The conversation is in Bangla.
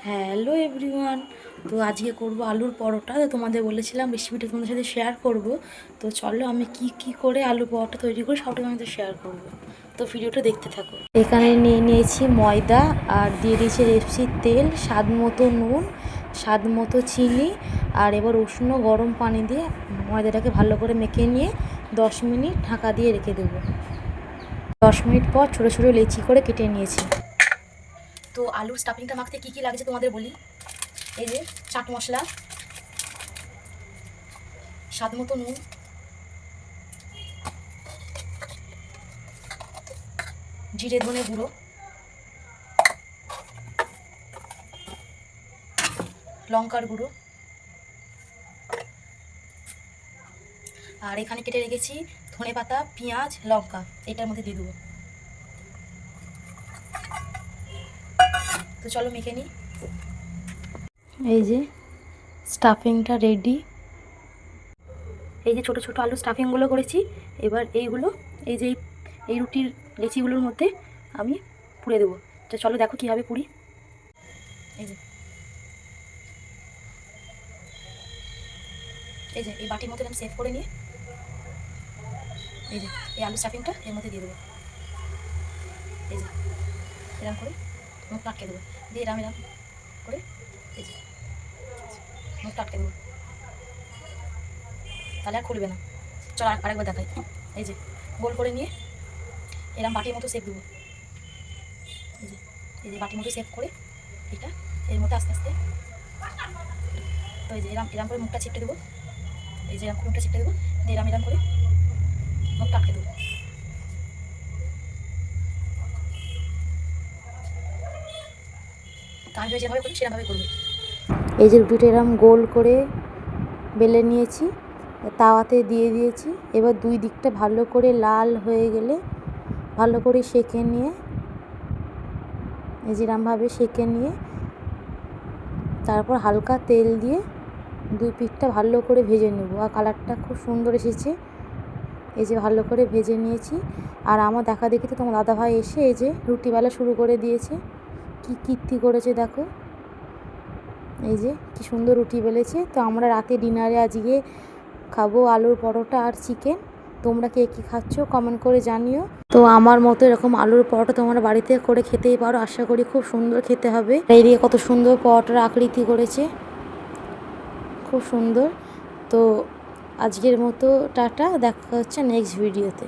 Hello everyone. তো আজকে করব আলুর পরোটা। তো তোমাদের বলেছিলাম রেসিপিটা তোমাদের সাথে শেয়ার করব। তো চলো আমি কি করে আলু পরোটা তৈরি করি সবটা তোমাদের শেয়ার করব। তো ভিডিওটা দেখতে থাকো। এখানে নিয়ে নিয়েছি ময়দা, আর দিয়ে দিয়েছি রেপসির তেল, স্বাদ মতো নুন, স্বাদ মতো চিনি, আর এবার উষ্ণ গরম পানি দিয়ে ময়দাটাকে ভালো করে মেখে নিয়ে 10 মিনিট ঢাকা দিয়ে রেখে দেবো। 10 মিনিট পর ছোটো ছোটো লেচি করে কেটে নিয়েছি। তো আলুর স্টাফিংটা মাখতে কী কী লাগছে তোমাদের বলি। এই যে চাট মশলা, স্বাদ মতো নুন, জিরে ধনে গুঁড়ো, লঙ্কার গুঁড়ো, আর এখানে কেটে রেখেছি ধনে পাতা, পেঁয়াজ, লঙ্কা, এটার মধ্যে দিয়ে দেবো। তো চলো মেখে নিই। এই যে স্টাফিংটা রেডি। এই যে ছোটো ছোটো আলু স্টাফিংগুলো করেছি। এবার এইগুলো এই যে এই রুটির লেচিগুলোর মধ্যে আমি পুড়ে দেবো। তো চলো দেখো কীভাবে পুরি। এই যে এই বাটির মধ্যে আমি সেভ করে নিয়ে এই যে এই আলু স্টাফিংটা এর মধ্যে দিয়ে দেবো। এই যে এরম করে মুখটা আটকে দেবো, দিয়ে এরম করে এই যে মুখটা আটকে দেবো, তাহলে আর খুলবে না। চলো আরেকবার দেখাই। এই যে গোল করে নিয়ে এরম বাটির মতো সেভ দেবো। এই যে বাটির মতো সেভ করে এটা এর মধ্যে আস্তে আস্তে, তো এই যে এরম করে মুখটা ছিটকে দেবো। এই যে এরম করে মুখটা ছিটকে দেবো, দিয়ে এরম করে মুখটা আটকে দেবো। তাহলে যেভাবে করি সেরকমভাবে করবে। এই যে রুটিটা এরম গোল করে বেলে নিয়েছি, তাওয়াতে দিয়ে দিয়েছি। এবার দুই দিকটা ভালো করে লাল হয়ে গেলে ভালো করে সেঁকে নিয়ে এই যেরকমভাবে সেঁকে নিয়ে তারপর হালকা তেল দিয়ে দুই পিঠটা ভালো করে ভেজে নেব। আর কালারটা খুব সুন্দর এসেছে। এই যে ভালো করে ভেজে নিয়েছি। আর আমার দেখা দেখি তো তোমার দাদাভাই এসে এই যে রুটি বেলা শুরু করে দিয়েছে। কি কীর্তি করেছে দেখো। এই যে কি সুন্দর রুটি বেলেছে। তো আমরা রাতে ডিনারে আজকে খাবো আলুর পরোটা আর চিকেন। তোমরা কে কী খাচ্ছ কমেন্ট করে জানিও। তো আমার মতো এরকম আলুর পরোটা তোমরা বাড়িতে করে খেতেই পারো, আশা করি খুব সুন্দর খেতে হবে। এইদিকে কত সুন্দর পরোটার আকৃতি করেছে, খুব সুন্দর। তো আজকের মতো টাটা, দেখা হচ্ছে নেক্সট ভিডিওতে।